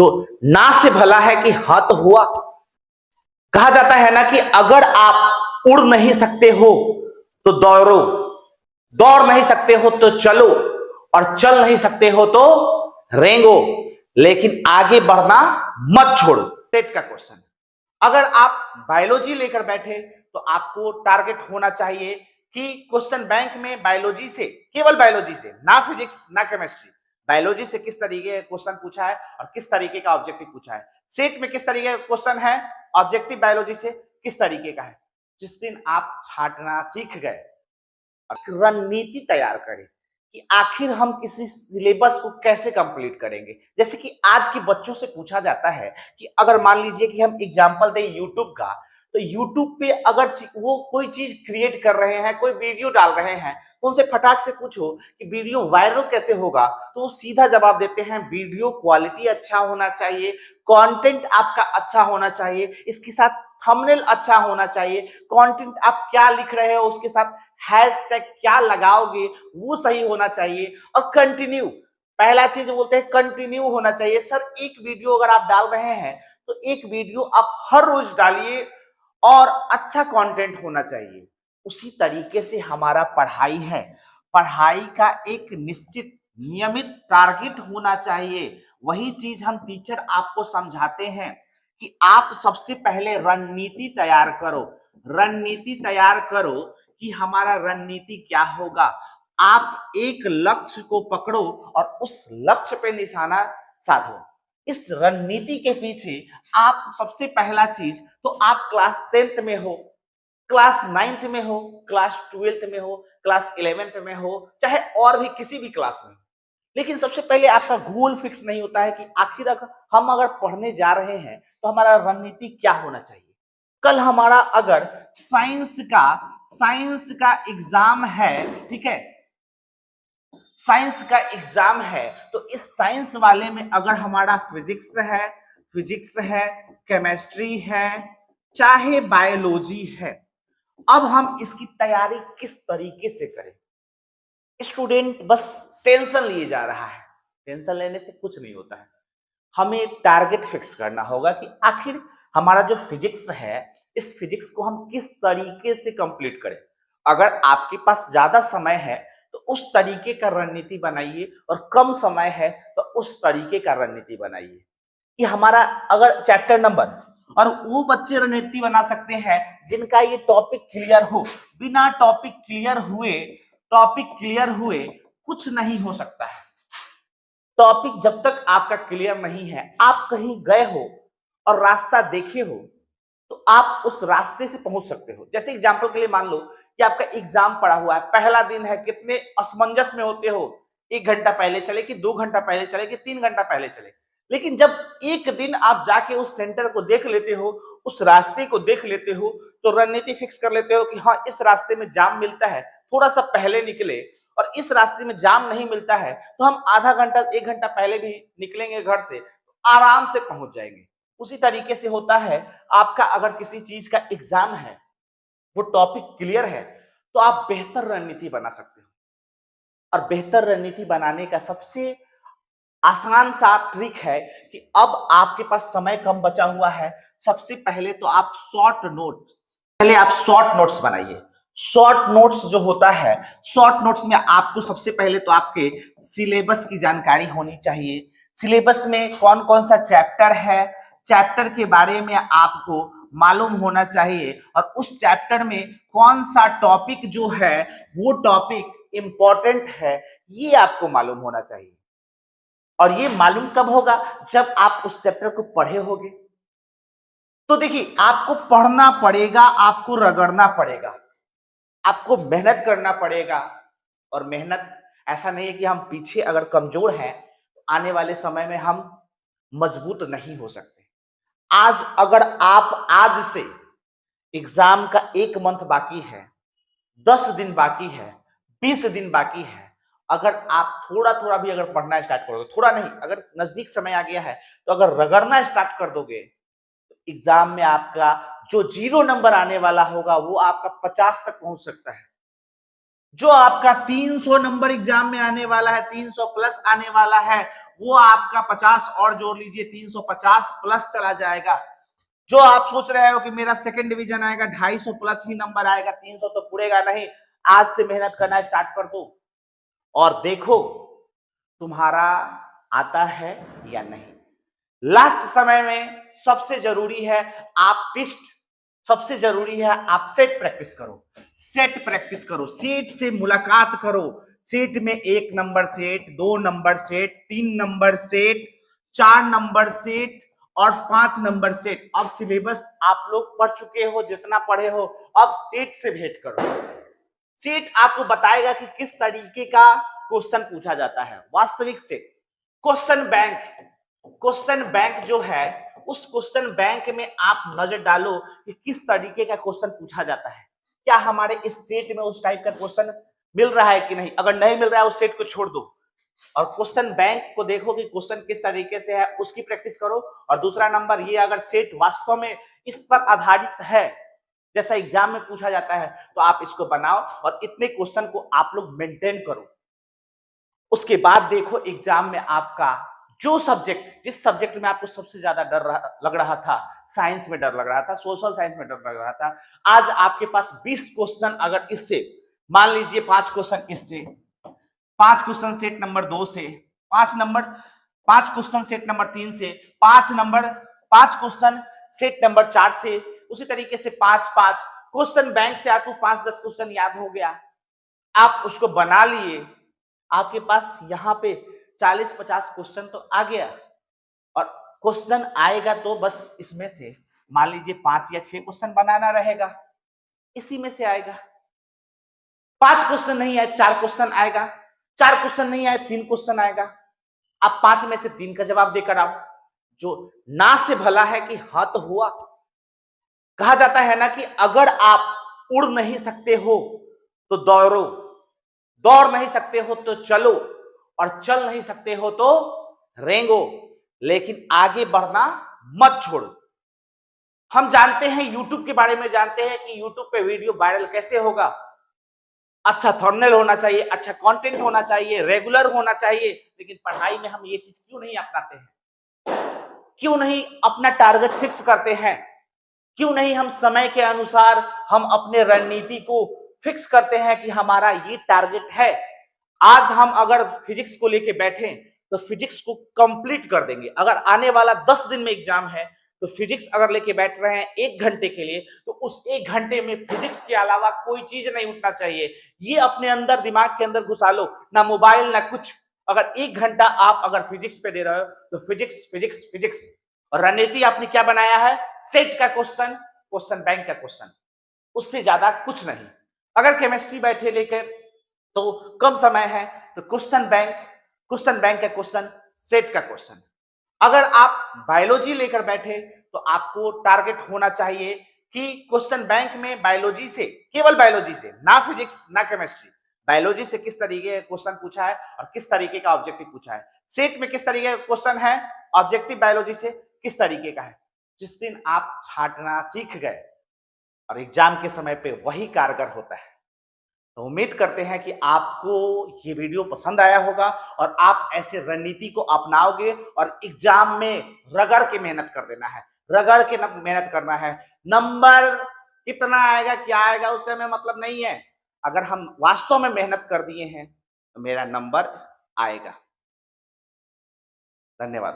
तो ना से भला है कि हाँ तो हुआ। कहा जाता है ना कि अगर आप उड़ नहीं सकते हो तो दौड़ो, दौड़ नहीं सकते हो तो चलो, और चल नहीं सकते हो तो रेंगो, लेकिन आगे बढ़ना मत छोड़ो। सेट का क्वेश्चन, अगर आप बायोलॉजी लेकर बैठे तो आपको टारगेट होना चाहिए कि क्वेश्चन बैंक में बायोलॉजी से, केवल बायोलॉजी से, ना फिजिक्स ना केमिस्ट्री, बायोलॉजी से किस तरीके का क्वेश्चन पूछा है और किस तरीके का ऑब्जेक्टिव पूछा है। सेट में किस तरीके का क्वेश्चन है, ऑब्जेक्टिव बायोलॉजी से किस तरीके का है। जिस दिन आप छांटना सीख गए, रणनीति तैयार करें कि आखिर हम किसी सिलेबस को कैसे कंप्लीट करेंगे। जैसे कि आज के बच्चों से पूछा जाता है कि अगर मान लीजिए कि हम एग्जांपल दें यूट्यूब का, तो यूट्यूब पे अगर वो कोई चीज क्रिएट कर रहे हैं, कोई वीडियो डाल रहे हैं, तो उनसे फटाक से पूछो कि वीडियो वायरल कैसे होगा, तो वो सीधा जवाब देते हैं वीडियो क्वालिटी अच्छा होना चाहिए, कंटेंट आपका अच्छा होना चाहिए, इसके साथ थंबनेल अच्छा होना चाहिए, कंटेंट आप क्या लिख रहे हो उसके साथ हैशटैग क्या लगाओगे वो सही होना चाहिए, और कंटिन्यू, पहला चीज बोलते हैं कंटिन्यू होना चाहिए। सर एक वीडियो अगर आप डाल रहे हैं तो एक वीडियो आप हर रोज डालिए और अच्छा कंटेंट होना चाहिए। उसी तरीके से हमारा पढ़ाई है, पढ़ाई का एक निश्चित नियमित टारगेट होना चाहिए। वही चीज हम टीचर आपको समझाते हैं कि आप सबसे पहले रणनीति तैयार करो, रणनीति तैयार करो कि हमारा रणनीति क्या होगा। आप एक लक्ष्य को पकड़ो और उस लक्ष्य पे निशाना साधो। इस रणनीति के पीछे आप सबसे पहला चीज, तो आप क्लास 10th में हो, क्लास 9th में हो, क्लास 12th में हो, क्लास 11th में हो, चाहे और भी किसी भी क्लास में, लेकिन सबसे पहले आपका गोल फिक्स नहीं होता है कि आखिर हम अगर पढ़ने जा रहे हैं तो हमारा रणनीति क्या होना चाहिए। कल हमारा अगर साइंस का एग्जाम है, ठीक है, साइंस का एग्जाम है, तो इस साइंस वाले में अगर हमारा फिजिक्स है, केमिस्ट्री है, चाहे बायोलॉजी है, अब हम इसकी तैयारी किस तरीके से करें। स्टूडेंट बस टेंशन लिए जा रहा है, टेंशन लेने से कुछ नहीं होता है। हमें टारगेट फिक्स करना होगा कि आखिर हमारा जो फिजिक्स है, इस फिजिक्स को हम किस तरीके से कंप्लीट करें। अगर आपके पास ज्यादा समय है तो उस तरीके का रणनीति बनाइए, और कम समय है तो उस तरीके का रणनीति बनाइए कि हमारा अगर चैप्टर नंबर, और वो बच्चे रणनीति बना सकते हैं जिनका ये टॉपिक क्लियर हो। बिना टॉपिक क्लियर हुए कुछ नहीं हो सकता है। टॉपिक जब तक आपका क्लियर नहीं है, आप कहीं गए हो और रास्ता देखे हो, तो आप उस रास्ते से पहुंच सकते हो। जैसे एग्जांपल के लिए मान लो कि आपका एग्जाम पड़ा हुआ है, पहला दिन है, कितने असमंजस में होते हो, 1 घंटा पहले चले कि 2 घंटा पहले चले कि 3 घंटा पहले चले। लेकिन जब एक दिन आप जाके उस सेंटर को देख लेते हो, उस रास्ते को देख लेते हो, तो रणनीति फिक्स कर लेते हो कि हाँ इस रास्ते में जाम मिलता है, थोड़ा सा पहले निकले, और इस रास्ते में जाम नहीं मिलता है तो हम आधा घंटा 1 घंटा पहले भी निकलेंगे घर से, तो आराम से पहुंच जाएंगे। उसी तरीके से होता है, आपका अगर किसी चीज का एग्जाम है, वो टॉपिक क्लियर है, तो आप बेहतर रणनीति बना सकते हो। और बेहतर रणनीति बनाने का सबसे आसान सा ट्रिक है कि अब आपके पास समय कम बचा हुआ है, सबसे पहले तो आप शॉर्ट नोट्स बनाइए। शॉर्ट नोट्स जो होता है, शॉर्ट नोट्स में आपको सबसे पहले तो आपके सिलेबस की जानकारी होनी चाहिए। सिलेबस में कौन कौन सा चैप्टर है, चैप्टर के बारे में आपको मालूम होना चाहिए, और उस चैप्टर में कौन सा टॉपिक जो है वो टॉपिक इंपॉर्टेंट है, ये आपको मालूम होना चाहिए। और ये मालूम कब होगा, जब आप उस चैप्टर को पढ़े होगे। तो देखिए, आपको पढ़ना पड़ेगा, आपको रगड़ना पड़ेगा, आपको मेहनत करना पड़ेगा। और मेहनत ऐसा नहीं है कि हम पीछे अगर कमजोर हैं तो आने वाले समय में हम मजबूत नहीं हो सकते। आज अगर आप आज से, एग्जाम का 1 मंथ बाकी है, 10 दिन बाकी है, 20 दिन बाकी है, अगर आप थोड़ा थोड़ा भी अगर पढ़ना स्टार्ट करोगे, थोड़ा नहीं, अगर नजदीक समय आ गया है तो अगर रगड़ना स्टार्ट कर दोगे, तो एग्जाम में आपका जो 0 नंबर आने वाला होगा वो आपका 50 तक पहुंच सकता है। जो आपका 300 नंबर एग्जाम में आने वाला है, 300 प्लस आने वाला है, वो आपका 50 और जोड़ लीजिए, 350 प्लस चला जाएगा। जो आप सोच रहे हो कि मेरा सेकंड डिवीजन आएगा, 250 प्लस ही नंबर आएगा, 300 तो पूरेगा नहीं, आज से मेहनत करना स्टार्ट कर दो और देखो तुम्हारा आता है या नहीं। लास्ट समय में सबसे जरूरी है आप टेस्ट, सबसे जरूरी है आप सेट प्रैक्टिस करो, सेट प्रैक्टिस करो, सेट से मुलाकात करो। सेट में 1 number set, 2 number set, 3 number set, 4 number set और 5 नंबर सेट। अब सिलेबस आप लोग पढ़ चुके हो, जितना पढ़े हो, अब सेट से भेंट करो। सेट आपको बताएगा कि किस तरीके का क्वेश्चन पूछा जाता है। वास्तविक set, question bank, question bank जो है, उस क्वेश्चन बैंक में आप नजर डालो कि किस तरीके का क्वेश्चन पूछा जाता है। क्या हमारे इस सेट में उस टाइप का क्वेश्चन मिल रहा है कि नहीं। अगर नहीं मिल रहा है, उस सेट को छोड़ दो और क्वेश्चन बैंक को देखो कि क्वेश्चन किस तरीके से है, उसकी प्रैक्टिस करो। और दूसरा नंबर ये, अगर सेट वास्तव में इस पर आधारित है जैसा एग्जाम में पूछा जाता है, तो आप इसको बनाओ और इतने क्वेश्चन को आप लोग मेंटेन करो। उसके बाद देखो एग्जाम में आपका जो सब्जेक्ट, जिस सब्जेक्ट में आपको सबसे ज्यादा डर लग रहा था, साइंस में डर लग रहा था, सोशल साइंस में डर लग रहा था, आज आपके पास 20 क्वेश्चन, अगर इससे मान लीजिए 5 क्वेश्चन इससे, 5 क्वेश्चन सेट नंबर 2 से, 5 क्वेश्चन सेट नंबर 3 से, 5 क्वेश्चन सेट नंबर 4 से, उसी तरीके से 5 क्वेश्चन बैंक से आपको 5-10 क्वेश्चन याद हो गया, आप उसको बना लिए, आपके पास यहाँ पे 40-50 क्वेश्चन तो आ गया। और क्वेश्चन आएगा तो बस इसमें से मान लीजिए 5 या 6 क्वेश्चन बनाना रहेगा, इसी में से आएगा। 5 क्वेश्चन नहीं आए, 4 क्वेश्चन आएगा, 4 क्वेश्चन नहीं आए, 3 क्वेश्चन आएगा। आप 5 में से 3 का जवाब देकर आओ। जो ना से भला है कि हाँ तो हुआ। कहा जाता है ना कि अगर आप उड़ नहीं सकते हो तो दौड़ो, दौड़ नहीं सकते हो तो चलो, और चल नहीं सकते हो तो रेंगो, लेकिन आगे बढ़ना मत छोड़ो। हम जानते हैं YouTube के बारे में, जानते हैं कि YouTube पे वीडियो वायरल कैसे होगा। अच्छा थंबनेल होना चाहिए, अच्छा कंटेंट होना चाहिए, रेगुलर होना चाहिए, लेकिन पढ़ाई में हम ये चीज क्यों नहीं अपनाते हैं? क्यों नहीं अपना टारगेट फिक्स करते हैं? क्यों नहीं हम समय के अनुसार हम अपने रणनीति को फिक्स करते हैं कि हमारा ये टारगेट है। आज हम अगर फिजिक्स को लेके बैठे तो फिजिक्स को कंप्लीट कर देंगे। अगर आने वाला 10 दिन में एग्जाम है तो फिजिक्स अगर लेके बैठ रहे हैं 1 घंटे के लिए, तो उस 1 घंटे में फिजिक्स के अलावा कोई चीज नहीं उठना चाहिए। ये अपने अंदर, दिमाग के अंदर घुसा लो, ना मोबाइल ना कुछ। अगर 1 घंटा आप अगर फिजिक्स पे दे रहे हो तो फिजिक्स फिजिक्स फिजिक्स। और रणनीति आपने क्या बनाया है? सेट का क्वेश्चन, क्वेश्चन बैंक का क्वेश्चन, उससे ज्यादा कुछ नहीं। अगर केमिस्ट्री बैठे लेकर तो कम समय है तो क्वेश्चन बैंक का क्वेश्चन, सेट का क्वेश्चन। अगर आप बायोलॉजी लेकर बैठे तो आपको टारगेट होना चाहिए कि क्वेश्चन बैंक में बायोलॉजी से, केवल बायोलॉजी से, ना फिजिक्स ना केमिस्ट्री, बायोलॉजी से किस तरीके का क्वेश्चन पूछा है और किस तरीके का ऑब्जेक्टिव पूछा है। सेट में किस तरीके का क्वेश्चन है, ऑब्जेक्टिव बायोलॉजी से किस तरीके का है। जिस दिन आप छांटना सीख गए और एग्जाम के समय पे वही कारगर होता है। तो उम्मीद करते हैं कि आपको ये वीडियो पसंद आया होगा और आप ऐसे रणनीति को अपनाओगे और एग्जाम में रगड़ के मेहनत कर देना है, रगड़ के मेहनत करना है। नंबर कितना आएगा क्या आएगा उससे हमें मतलब नहीं है। अगर हम वास्तव में मेहनत कर दिए हैं तो मेरा नंबर आएगा। धन्यवाद।